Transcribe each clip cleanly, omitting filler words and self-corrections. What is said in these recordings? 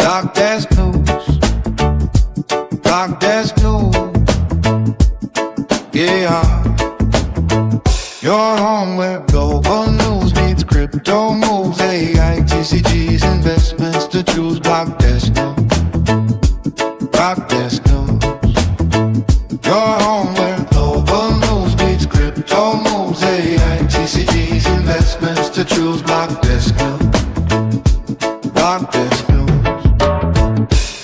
BlockDesk news. BlockDesk news. Yeah. Your home where global news meets crypto moves. AI, TCGs, investments to choose. BlockDesk news. BlockDesk news. Your home where global news meets crypto moves. AI, TCGs, investments to choose. BlockDesk news. BlockDesk news.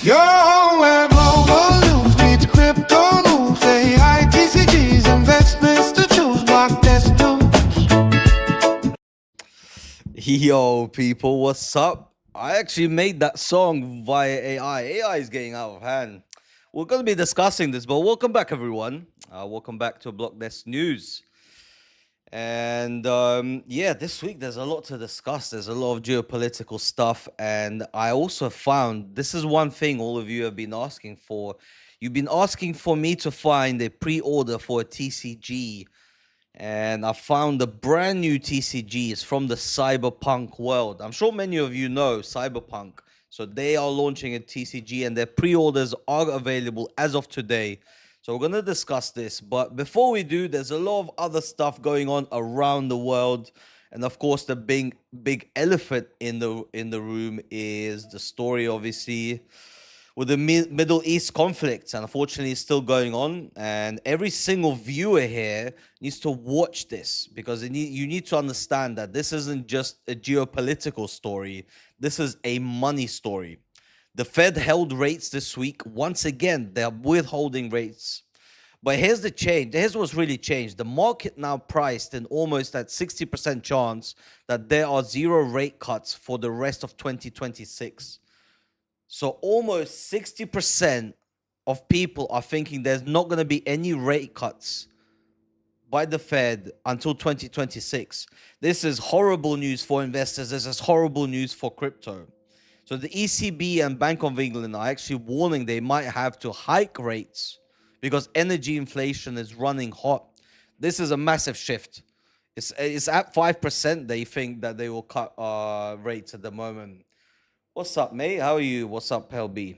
Your home where global news meets crypto moves. AI, TCGs, investments to choose. BlockDesk news. Yo, people, what's up? I actually made that song via AI. AI is getting out of hand. We're going to be discussing this, but welcome back, everyone. Welcome back to BlockDesk News. And yeah, this week there's a lot to discuss. There's a lot of geopolitical stuff. And I also found this is one thing all of you have been asking for. You've been asking for me to find a pre-order for a TCG. And I found a brand new TCG. It's from the Cyberpunk world. I'm sure many of you know Cyberpunk. So they are launching a TCG and their pre-orders are available as of today. So we're going to discuss this. But before we do, there's a lot of other stuff going on around the world. And of course, the big elephant in the room is the story, obviously, with the Middle East conflict, and unfortunately it's still going on. And every single viewer here needs to watch this because you need to understand that this isn't just a geopolitical story. This is a money story. The Fed held rates this week. Once again, they're withholding rates. But here's the change. Here's what's really changed. The market now priced in almost that 60% chance that there are zero rate cuts for the rest of 2026. So almost 60% of people are thinking there's not going to be any rate cuts by the Fed until 2026. This is horrible news for investors. This is horrible news for crypto. So the ECB and Bank of England are actually warning they might have to hike rates because energy inflation is running hot. This is a massive shift. It's at 5%. They think that they will cut rates at the moment. What's up, mate? How are you? What's up, PLB?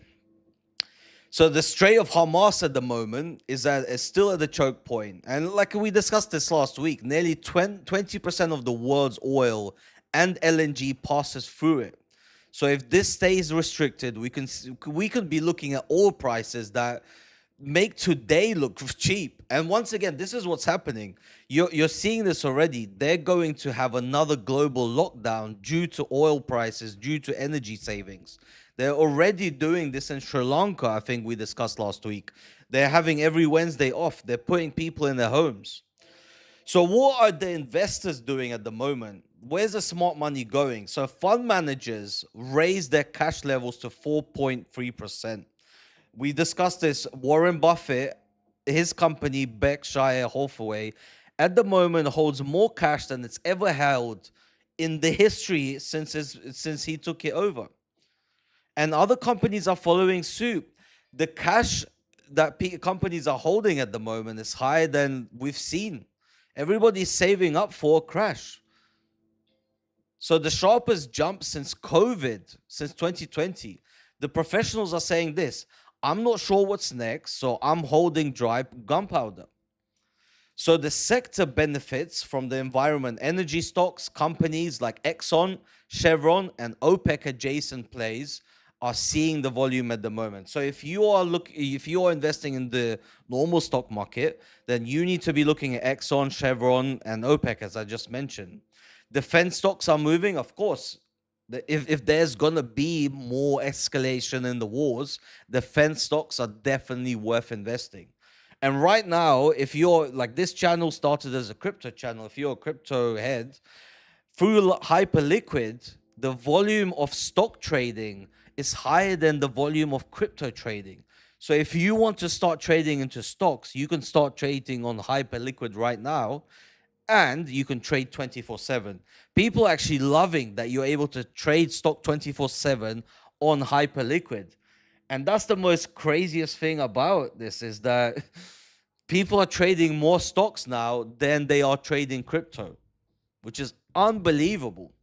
So the Strait of Hormuz at the moment is still at the choke point. And like we discussed this last week, nearly 20% of the world's oil and LNG passes through it. So if this stays restricted, we could be looking at oil prices that make today look cheap. And once again, this is what's happening. You're seeing this already. They're going to have another global lockdown due to oil prices, due to energy savings. They're already doing this in Sri Lanka, I think we discussed last week. They're having every Wednesday off. They're putting people in their homes. So what are the investors doing at the moment? Where's the smart money going? So fund managers raise their cash levels to 4.3%. We discussed this. Warren Buffett, his company Berkshire Hathaway, at the moment holds more cash than it's ever held in the history since he took it over. And other companies are following suit. The cash that companies are holding at the moment is higher than we've seen. Everybody's saving up for a crash. So the sharpest jump since COVID, since 2020. The professionals are saying this: I'm not sure what's next, so I'm holding dry gunpowder. So the sector benefits from the environment. Energy stocks, companies like Exxon, Chevron, and OPEC adjacent plays are seeing the volume at the moment. So if you are investing in the normal stock market, then you need to be looking at Exxon, Chevron, and OPEC, as I just mentioned. Defense stocks are moving, of course. If there's gonna be more escalation in the wars, defense stocks are definitely worth investing. And right now, if you're like, this channel started as a crypto channel, if you're a crypto head, through Hyperliquid, the volume of stock trading is higher than the volume of crypto trading. So if you want to start trading into stocks, you can start trading on Hyperliquid right now. And you can trade 24/7. People are actually loving that you're able to trade stock 24/7 on Hyperliquid. And that's the most craziest thing about this, is that people are trading more stocks now than they are trading crypto, which is unbelievable.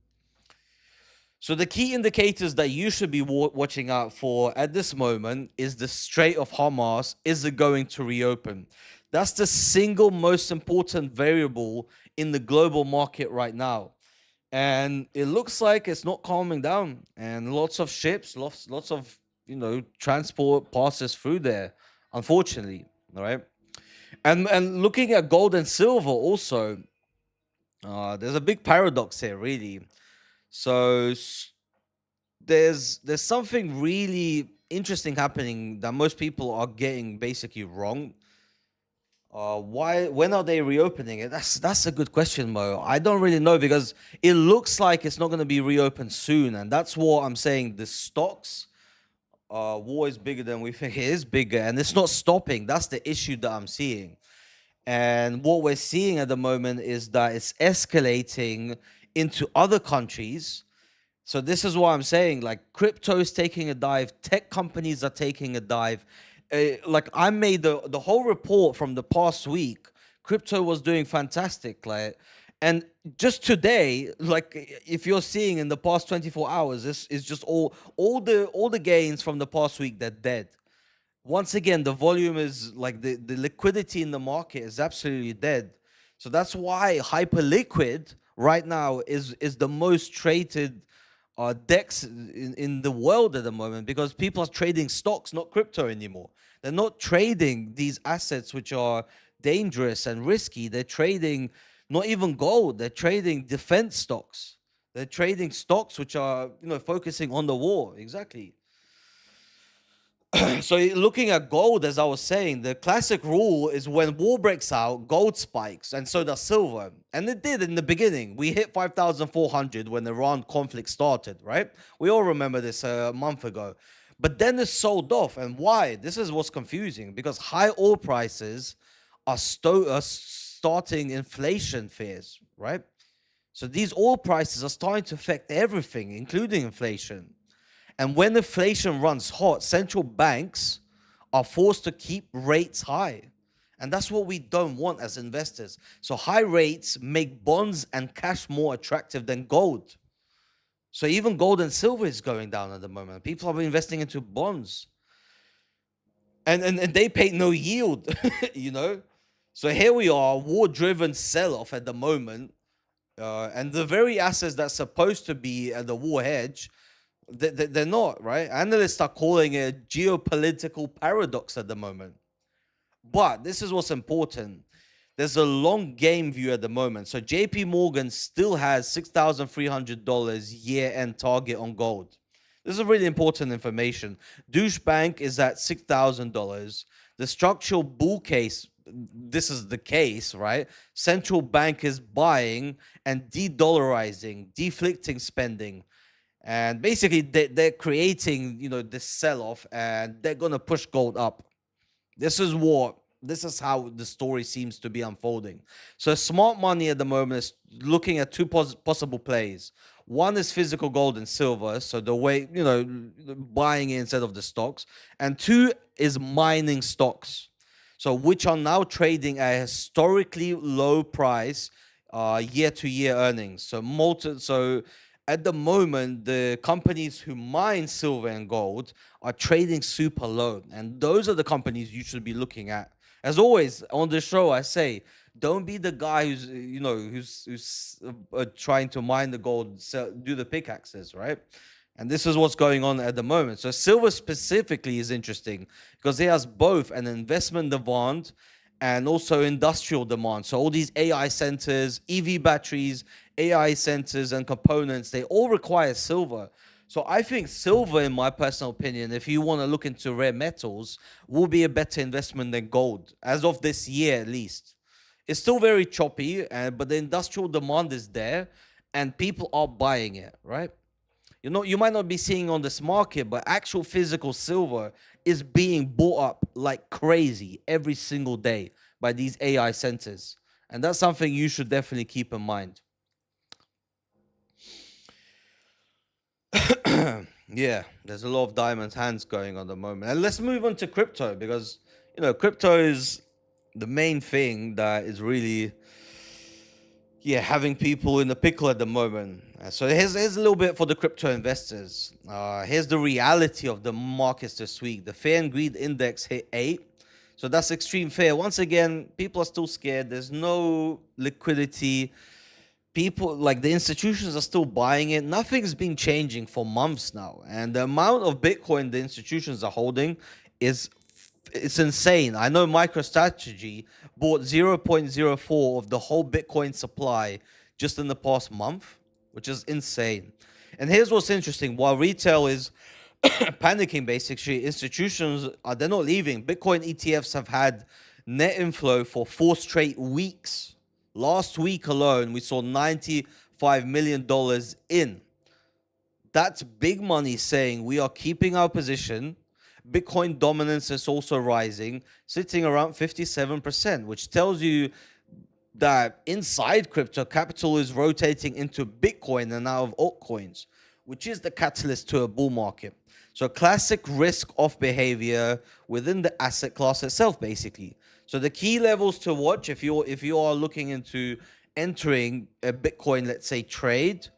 So the key indicators that you should be watching out for at this moment is the Strait of Hormuz. Is it going to reopen? That's the single most important variable in the global market right now. And it looks like it's not calming down. And lots of ships, lots of transport passes through there, unfortunately. All right. And looking at gold and silver also, there's a big paradox here, really. So there's something really interesting happening that most people are getting basically wrong. Why? When are they reopening it? That's a good question, Mo. I don't really know because it looks like it's not going to be reopened soon, and that's what I'm saying. The stocks war is bigger than we think. It is bigger, and it's not stopping. That's the issue that I'm seeing. And what we're seeing at the moment is that it's escalating into other countries. So this is what I'm saying. Like crypto is taking a dive, tech companies are taking a dive. Like I made the whole report from the past week. Crypto was doing fantastic, like, and just today, like if you're seeing in the past 24 hours, this is just all the gains from the past week, they're dead. Once again, the volume is like the liquidity in the market is absolutely dead. So that's why hyperliquid right now is the most traded DEX in the world at the moment, because people are trading stocks, not crypto anymore. They're not trading these assets which are dangerous and risky. They're trading not even gold. They're trading defense stocks. They're trading stocks which are focusing on the war. Exactly. So looking at gold, as I was saying, the classic rule is when war breaks out, gold spikes, and so does silver. And it did in the beginning. We hit 5,400 when the Iran conflict started, right? We all remember this a month ago. But then it sold off. And why? This is what's confusing, because high oil prices are starting inflation fears, right? So these oil prices are starting to affect everything, including inflation. And when inflation runs hot, central banks are forced to keep rates high. And that's what we don't want as investors. So high rates make bonds and cash more attractive than gold. So even gold and silver is going down at the moment. People are investing into bonds. And they pay no yield, So here we are, war-driven sell-off at the moment. And the very assets that's supposed to be the war hedge, they're not, right? Analysts are calling it a geopolitical paradox at the moment. But this is what's important. There's a long game view at the moment. So JP Morgan still has $6,300 year-end target on gold. This is really important information. Deutsche Bank is at $6,000. The structural bull case, this is the case, right? Central bank is buying and de-dollarizing, deflecting spending. And basically, they're creating, this sell-off, and they're gonna push gold up. This is how the story seems to be unfolding. So smart money at the moment is looking at two possible plays. One is physical gold and silver, so the way buying it instead of the stocks, and two is mining stocks, so which are now trading at a historically low price, year-to-year earnings. So at the moment, the companies who mine silver and gold are trading super low, and those are the companies you should be looking at. As always on the show, I say, don't be the guy who's trying to mine the gold, do the pickaxes, right? And this is what's going on at the moment. So silver specifically is interesting because it has both an investment demand and also industrial demand. So all these AI centers, EV batteries, AI centers and components, they all require silver. So I think silver, in my personal opinion, if you want to look into rare metals, will be a better investment than gold, as of this year at least. It's still very choppy, but the industrial demand is there and people are buying it, right? You might not be seeing on this market, but actual physical silver is being bought up like crazy every single day by these AI centers. And that's something you should definitely keep in mind. Yeah, there's a lot of diamond hands going on at the moment. And let's move on to crypto, because crypto is the main thing that is really yeah, having people in the pickle at the moment. So here's a little bit for the crypto investors. Here's the reality of the markets this week. The fear and greed index hit 8. So that's extreme fear. Once again, people are still scared. There's no liquidity. People, like the institutions, are still buying it. Nothing's been changing for months now. And the amount of Bitcoin the institutions are holding is it's insane. I know MicroStrategy bought 0.04 of the whole Bitcoin supply just in the past month, which is insane. And here's what's interesting: while retail is panicking, basically, institutions are they're not leaving. Bitcoin ETFs have had net inflow for 4 straight weeks. Last week alone, we saw $95 million in. That's big money saying we are keeping our position. Bitcoin dominance is also rising, sitting around 57%, which tells you that inside crypto, capital is rotating into Bitcoin and out of altcoins, which is the catalyst to a bull market. So classic risk off behavior within the asset class itself, basically. So the key levels to watch if you are looking into entering a Bitcoin, let's say, trade,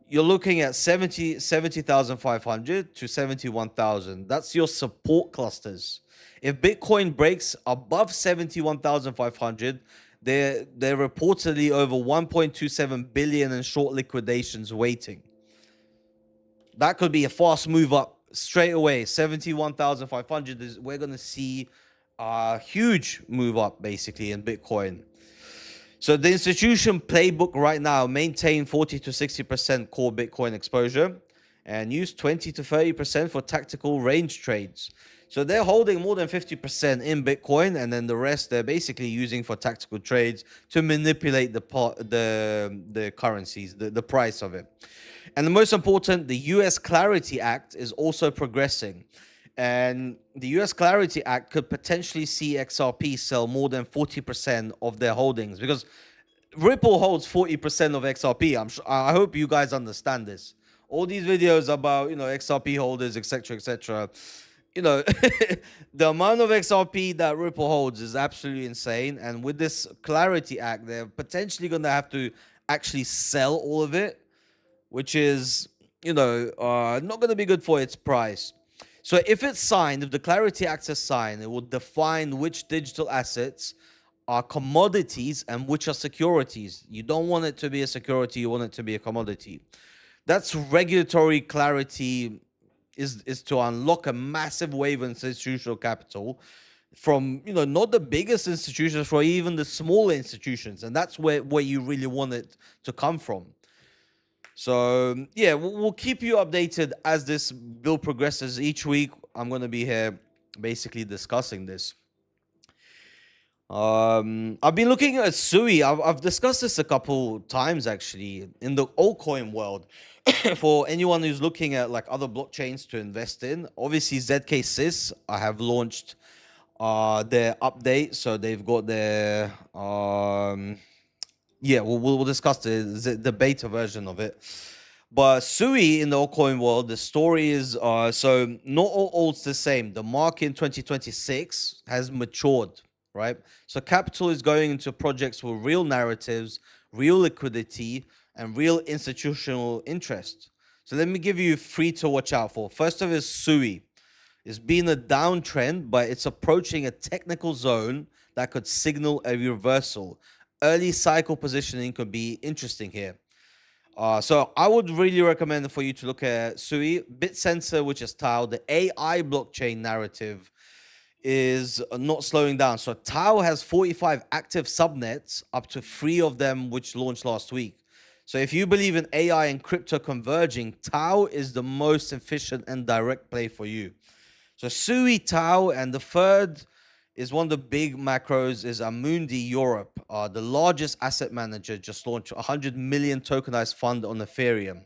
you're looking at 70,500 to 71,000. That's your support clusters. If Bitcoin breaks above 71,500, they're reportedly over 1.27 billion in short liquidations waiting. That could be a fast move up straight away. 71,500 is we're going to see a huge move up basically in Bitcoin. So the institution playbook right now: maintain 40 to 60% core Bitcoin exposure and use 20 to 30% for tactical range trades. So they're holding more than 50% in Bitcoin, and then the rest they're basically using for tactical trades to manipulate the currencies, the price of it. And the most important, the US Clarity Act is also progressing. And the US Clarity Act could potentially see XRP sell more than 40% of their holdings, because Ripple holds 40% of XRP. I hope you guys understand this. All these videos about, XRP holders, etc., etc. The amount of XRP that Ripple holds is absolutely insane. And with this Clarity Act, they're potentially going to have to actually sell all of it, which is, not going to be good for its price. So if it's signed, if the Clarity Act is signed, it will define which digital assets are commodities and which are securities. You don't want it to be a security, you want it to be a commodity. That's regulatory clarity, is to unlock a massive wave of institutional capital from, not the biggest institutions, for even the smaller institutions. And that's where you really want it to come from. So yeah, we'll keep you updated as this bill progresses. Each week I'm going to be here basically discussing this. I've been looking at Sui. I've discussed this a couple times actually in the altcoin world. For anyone who's looking at like other blockchains to invest in, obviously ZkSys, I have launched their update, so they've got their yeah, we'll discuss the beta version of it. But Sui in the altcoin world, the story is so not all alts the same. The market in 2026 has matured, right? So capital is going into projects with real narratives, real liquidity, and real institutional interest. So let me give you 3 to watch out for. First of all is Sui. It's been a downtrend, but it's approaching a technical zone that could signal a reversal. Early cycle positioning could be interesting here. So I would really recommend for you to look at Sui. BitSensor, which is Tau, the AI blockchain narrative is not slowing down. So Tau has 45 active subnets, up to 3 of them which launched last week. So if you believe in AI and crypto converging, Tau is the most efficient and direct play for you. So Sui, Tau, and the third is one of the big macros is Amundi Europe. The largest asset manager just launched 100 million tokenized fund on Ethereum.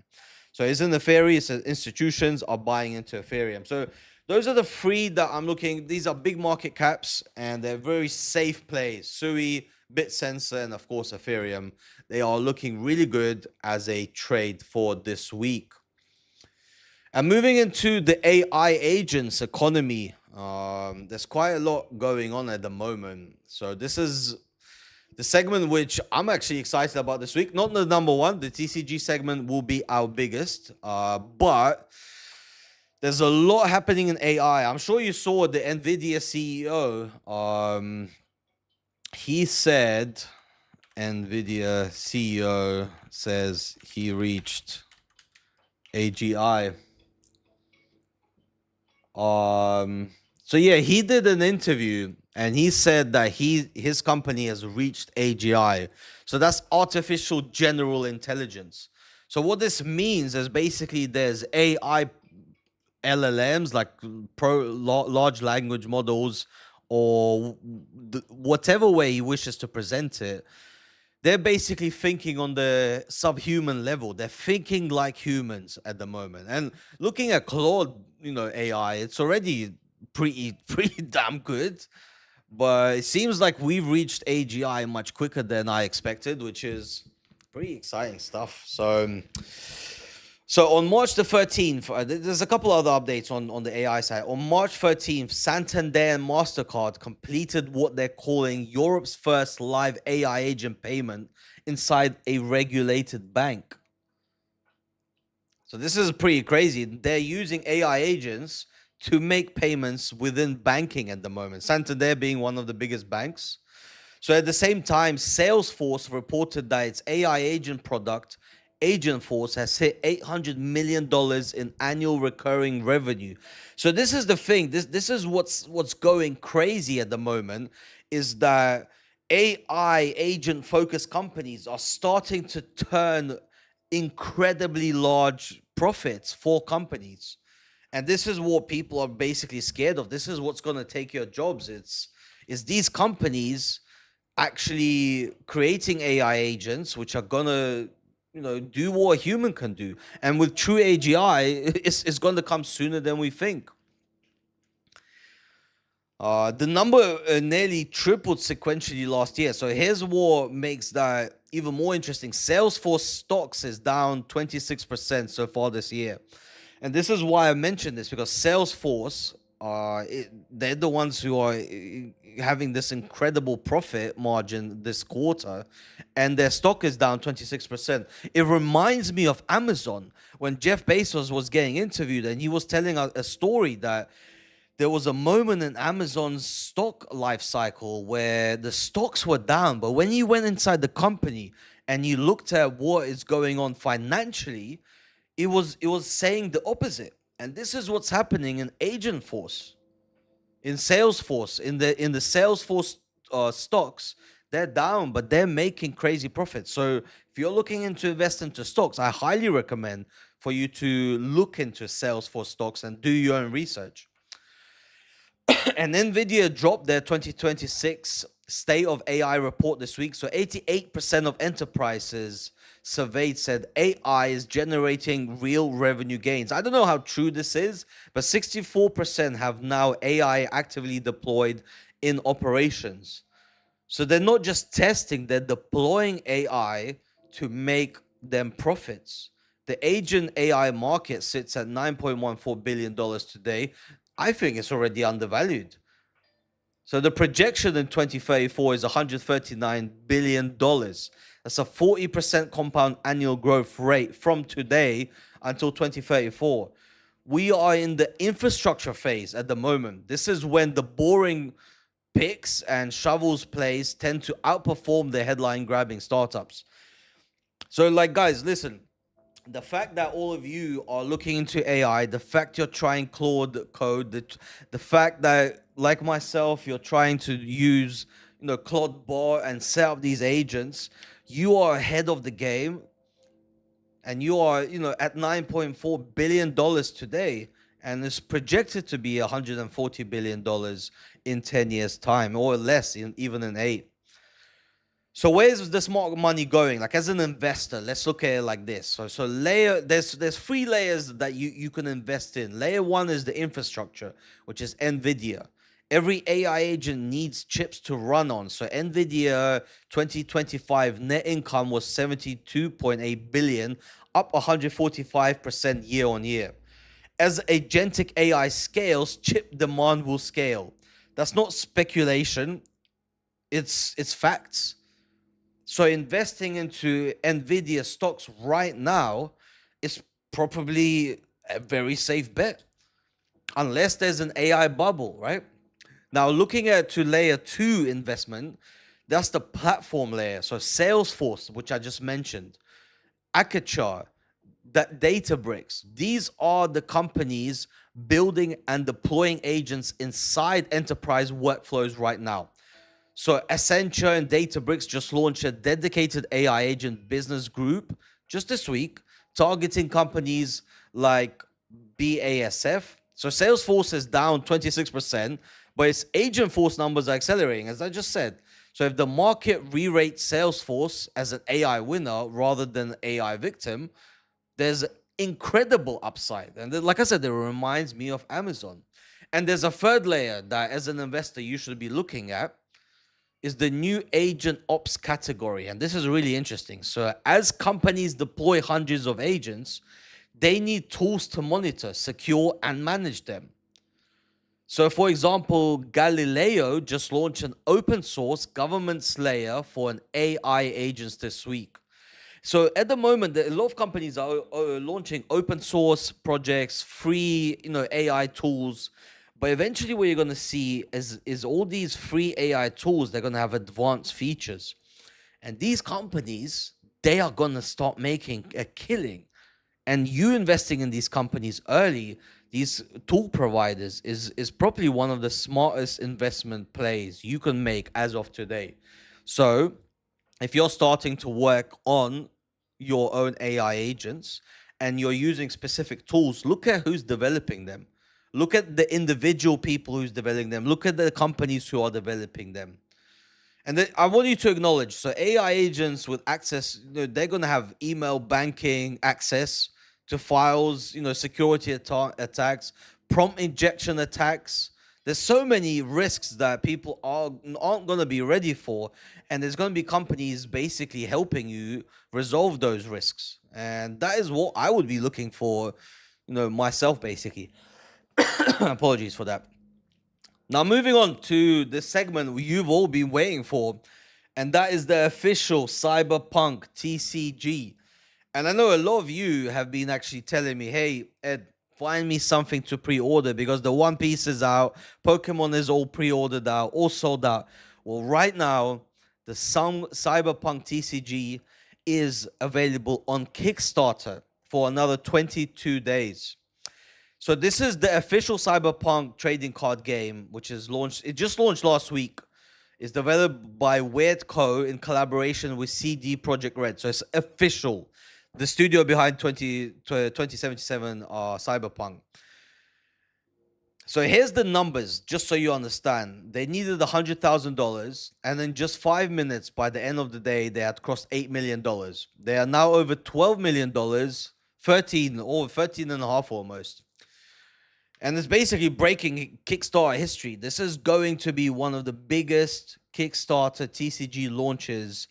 So it's in Ethereum, it's institutions are buying into Ethereum. So those are the 3 that I'm looking. These are big market caps and they're very safe plays. Sui, BitSensor, and of course Ethereum. They are looking really good as a trade for this week. And moving into the AI agents economy, there's quite a lot going on at the moment. So this is The segment which I'm actually excited about this week, not the number one, the TCG segment will be our biggest, but there's a lot happening in AI. I'm sure you saw the Nvidia CEO. He said, Nvidia CEO says he reached AGI. So yeah, he did an interview and he said that his company has reached AGI. So that's artificial general intelligence. So what this means is basically there's AI LLMs like large language models or whatever way he wishes to present it. They're basically thinking on the subhuman level. They're thinking like humans at the moment. And looking at Claude, AI, it's already pretty damn good. But it seems like we've reached AGI much quicker than I expected, which is pretty exciting stuff. So on March the 13th, there's a couple other updates on the AI side. On March 13th, Santander and MasterCard completed what they're calling Europe's first live AI agent payment inside a regulated bank. So this is pretty crazy. They're using AI agents to make payments within banking at the moment. Santander being one of the biggest banks. So at the same time, Salesforce reported that its AI agent product, Agentforce, has hit $800 million in annual recurring revenue. So this is the thing. This is what's going crazy at the moment, is that AI agent focused companies are starting to turn incredibly large profits for companies. And this is what people are basically scared of. This is what's going to take your jobs. It's these companies actually creating AI agents which are gonna, do what a human can do. And with true AGI, it's going to come sooner than we think. The number nearly tripled sequentially last year. So here's what makes that even more interesting. Salesforce stocks is down 26% so far this year. And this is why I mentioned this, because Salesforce, they're the ones who are having this incredible profit margin this quarter, and their stock is down 26%. It reminds me of Amazon when Jeff Bezos was getting interviewed, and he was telling a story that there was a moment in Amazon's stock life cycle where the stocks were down, but when you went inside the company and you looked at what is going on financially, it was saying the opposite. And this is what's happening in Agentforce, in Salesforce, in the Salesforce stocks. They're down, but they're making crazy profits. So if you're looking into invest into stocks, I highly recommend for you to look into Salesforce stocks and do your own research. And Nvidia dropped their 2026 State of AI report this week. So 88% of enterprises surveyed said AI is generating real revenue gains. I don't know how true this is, but 64% have now AI actively deployed in operations. So they're not just testing, they're deploying AI to make them profits. The agent AI market sits at $9.14 billion today. I think it's already undervalued. So the projection in 2034 is $139 billion. That's a 40% compound annual growth rate from today until 2034. We are in the infrastructure phase at the moment. This is when the boring picks and shovels plays tend to outperform the headline grabbing startups. So guys, listen, the fact that all of you are looking into AI, the fact you're trying Claude code, the fact that, like myself, you're trying to use, Claude Bar and set up these agents, you are ahead of the game, and you are, at $9.4 billion today, and it's projected to be $140 billion in 10 years' time, or less, even in 8. So where's the smart money going? Like, as an investor, let's look at it like this. So there's 3 layers that you can invest in. Layer 1 is the infrastructure, which is Nvidia. Every AI agent needs chips to run on. So Nvidia 2025 net income was 72.8 billion, up 145% year on year. As agentic AI scales, chip demand will scale. That's not speculation. It's facts. So investing into Nvidia stocks right now is probably a very safe bet, unless there's an AI bubble, right? Now, looking at to layer 2 investment, that's the platform layer. So Salesforce, which I just mentioned, Akachar, that Databricks, these are the companies building and deploying agents inside enterprise workflows right now. So Accenture and Databricks just launched a dedicated AI agent business group just this week, targeting companies like BASF. So Salesforce is down 26%, but its agent force numbers are accelerating, as I just said. So if the market re-rates Salesforce as an AI winner rather than AI victim, there's incredible upside. And like I said, it reminds me of Amazon. And there's a third layer that as an investor you should be looking at, is the new agent ops category. And this is really interesting. So as companies deploy hundreds of agents, they need tools to monitor, secure, and manage them. So for example, Galileo just launched an open source governance layer for an AI agents this week. So at the moment, a lot of companies are launching open source projects, free, AI tools. But eventually what you're going to see is all these free AI tools, they're going to have advanced features. And these companies, they are going to start making a killing. And you investing in these companies early, these tool providers, is probably one of the smartest investment plays you can make as of today. So if you're starting to work on your own AI agents and you're using specific tools, look at who's developing them. Look at the individual people who's developing them. Look at the companies who are developing them. And then I want you to acknowledge, so AI agents with access, they're going to have email banking access to files, security attacks, prompt injection attacks. There's so many risks that people aren't going to be ready for. And there's going to be companies basically helping you resolve those risks. And that is what I would be looking for, myself, basically. Apologies for that. Now, moving on to the segment you've all been waiting for, and that is the official Cyberpunk TCG. And I know a lot of you have been actually telling me, hey, Ed, find me something to pre-order because the One Piece is out, Pokemon is all pre-ordered out, all sold out. Well, right now, the Cyberpunk TCG is available on Kickstarter for another 22 days. So this is the official Cyberpunk trading card game, which is launched. It just launched last week. It's developed by Weird Co. in collaboration with CD Projekt Red. So it's official. The studio behind 2077 Cyberpunk. So here's the numbers, just so you understand. They needed $100,000, and in just 5 minutes, by the end of the day, they had crossed $8 million. They are now over $12 million, 13 and a half almost. And it's basically breaking Kickstarter history. This is going to be one of the biggest Kickstarter TCG launches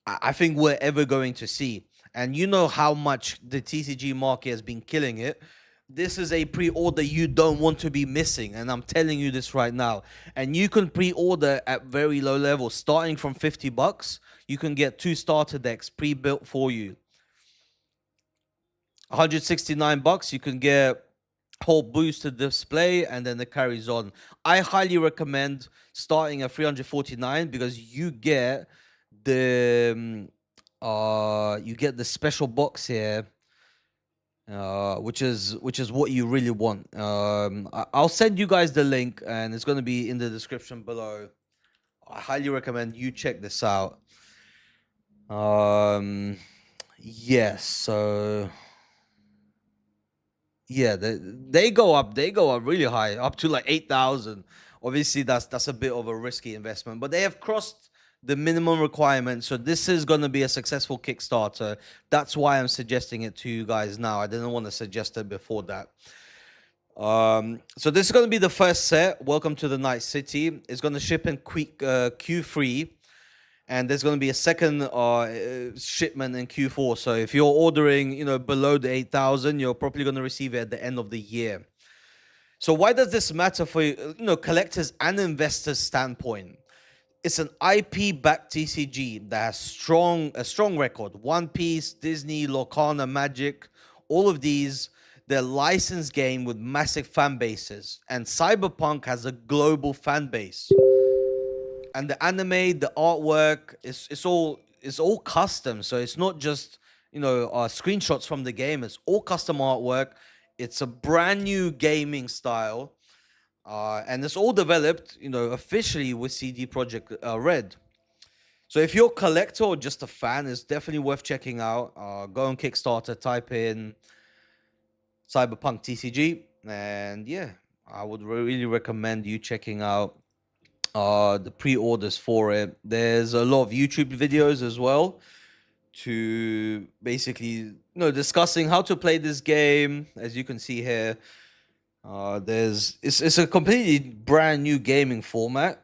I think we're ever going to see. And you know how much the TCG market has been killing it. This is a pre-order you don't want to be missing. And I'm telling you this right now. And you can pre-order at very low levels. Starting from $50, you can get 2 starter decks pre-built for you. $169, you can get whole boosted display, and then it carries on. I highly recommend starting at $349 because you get the special box here, which is what you really want. I'll send you guys the link, and it's going to be in the description below. I highly recommend you check this out. Yes, so yeah, they go up really high, up to like 8,000. Obviously, that's a bit of a risky investment, but they have crossed the minimum requirement. So this is going to be a successful Kickstarter. That's why I'm suggesting it to you guys now. I didn't want to suggest it before that. So this is going to be the first set. Welcome to the Night City. It's going to ship in Q3. And there's going to be a second shipment in Q4. So if you're ordering, below the 8,000, you're probably going to receive it at the end of the year. So why does this matter for collectors and investors standpoint? It's an IP-backed TCG that has a strong record. One Piece, Disney, Lorcana, Magic, all of these, they're licensed game with massive fan bases. And Cyberpunk has a global fan base. And the anime, the artwork, it's all custom. So it's not just screenshots from the game. It's all custom artwork. It's a brand new gaming style, and it's all developed, officially with CD Projekt Red. So if you're a collector or just a fan, it's definitely worth checking out. Go on Kickstarter, type in Cyberpunk TCG, and yeah, I would really recommend you checking out the pre-orders for it. There's a lot of YouTube videos as well to basically discussing how to play this game. As you can see here, it's a completely brand new gaming format.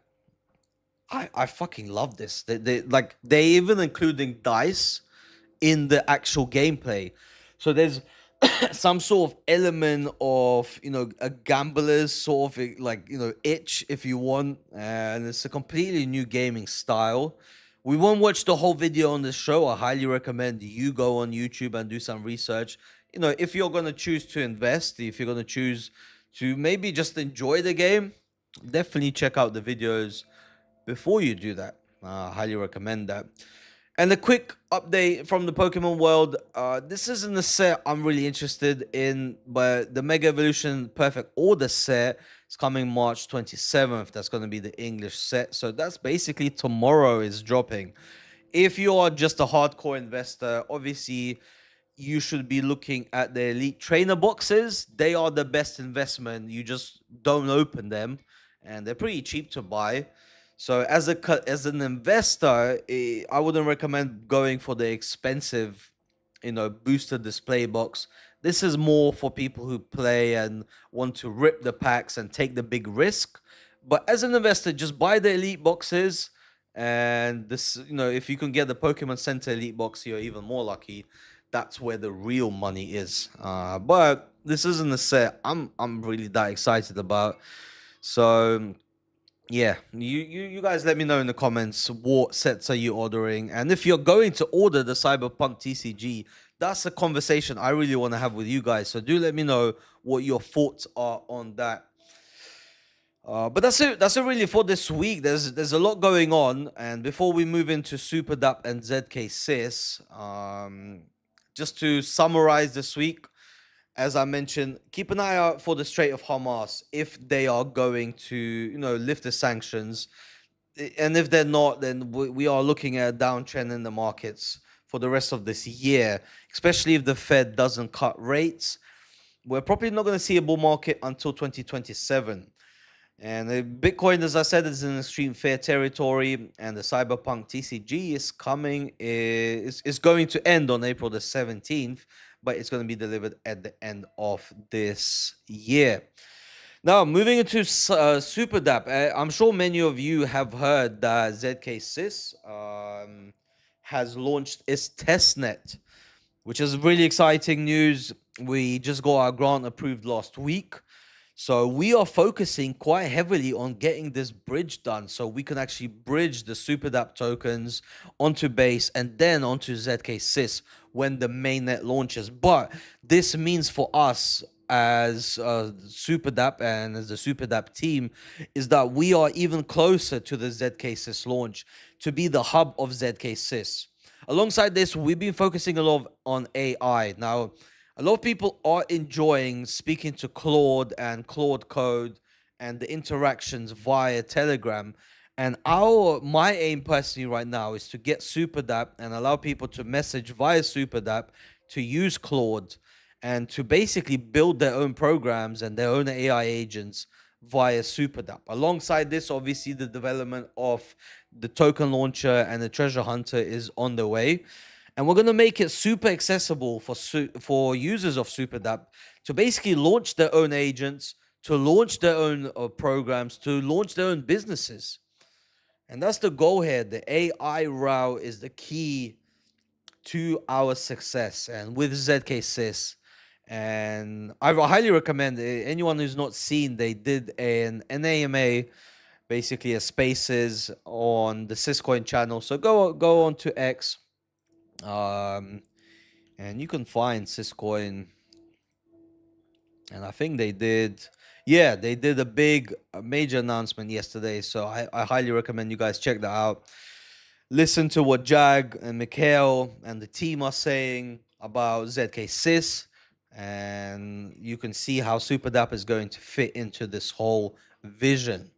I fucking love this. They even including dice in the actual gameplay. So there's some sort of element of a gambler's sort of itch, if you want, and it's a completely new gaming style. We won't watch the whole video on this show. I highly recommend you go on YouTube and do some research. If you're going to choose to invest, if you're going to choose to maybe just enjoy the game, definitely check out the videos before you do that. I highly recommend that. And a quick update from the Pokemon world. This isn't a set I'm really interested in, but the Mega Evolution Perfect Order set is coming March 27th. That's going to be the English set. So that's basically tomorrow is dropping. If you are just a hardcore investor, obviously you should be looking at the Elite Trainer boxes. They are the best investment. You just don't open them, and they're pretty cheap to buy. So as an investor, I wouldn't recommend going for the expensive, booster display box. This is more for people who play and want to rip the packs and take the big risk. But as an investor, just buy the elite boxes. And this, if you can get the Pokemon Center elite box, you're even more lucky. That's where the real money is. But this isn't a set I'm really that excited about. So yeah, you guys let me know in the comments what sets are you ordering, and if you're going to order the Cyberpunk TCG, that's a conversation I really want to have with you guys. So do let me know what your thoughts are on that. But that's it. That's it really for this week. There's a lot going on, and before we move into SuperDAP and ZkSys, just to summarize this week, as I mentioned, keep an eye out for the Strait of Hormuz if they are going to, lift the sanctions. And if they're not, then we are looking at a downtrend in the markets for the rest of this year, especially if the Fed doesn't cut rates. We're probably not going to see a bull market until 2027. And Bitcoin, as I said, is in extreme fair territory, and the Cyberpunk TCG is coming. Is going to end on April the 17th, but it's going to be delivered at the end of this year. Now, moving into SuperDAP, I'm sure many of you have heard that ZkSys has launched its testnet, which is really exciting news. We just got our grant approved last week. So we are focusing quite heavily on getting this bridge done so we can actually bridge the SuperDAP tokens onto Base and then onto ZkSys when the mainnet launches. But this means for us as SuperDAP and as the SuperDAP team is that we are even closer to the ZkSys launch to be the hub of ZkSys. Alongside this, we've been focusing a lot on AI. Now, a lot of people are enjoying speaking to Claude and Claude Code and the interactions via Telegram. And my aim personally right now is to get SuperDAP and allow people to message via SuperDAP to use Claude and to basically build their own programs and their own AI agents via SuperDAP. Alongside this, obviously, the development of the token launcher and the treasure hunter is on the way. And we're going to make it super accessible for users of SuperDAP to basically launch their own agents, to launch their own programs, to launch their own businesses. And that's the goal here. The AI route is the key to our success. And with ZkSys, and I highly recommend anyone who's not seen, they did an AMA basically a spaces on the Syscoin channel. So go on to X, and you can find Syscoin. And I think they did, yeah, they did a major announcement yesterday. So I highly recommend you guys check that out. Listen to what Jag and Mikhail and the team are saying about ZkSys, and you can see how SuperDApp is going to fit into this whole vision.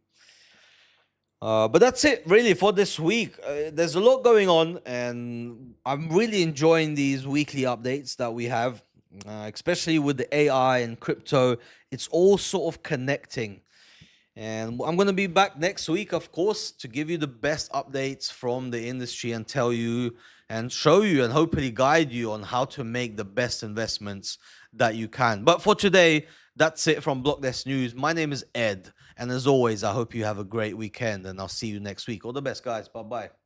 But that's it really for this week. There's a lot going on, and I'm really enjoying these weekly updates that we have, especially with the AI and crypto. It's all sort of connecting. And I'm going to be back next week, of course, to give you the best updates from the industry and tell you and show you and hopefully guide you on how to make the best investments that you can. But for today, that's it from BlockDesk News. My name is Ed. And as always, I hope you have a great weekend and I'll see you next week. All the best, guys. Bye-bye.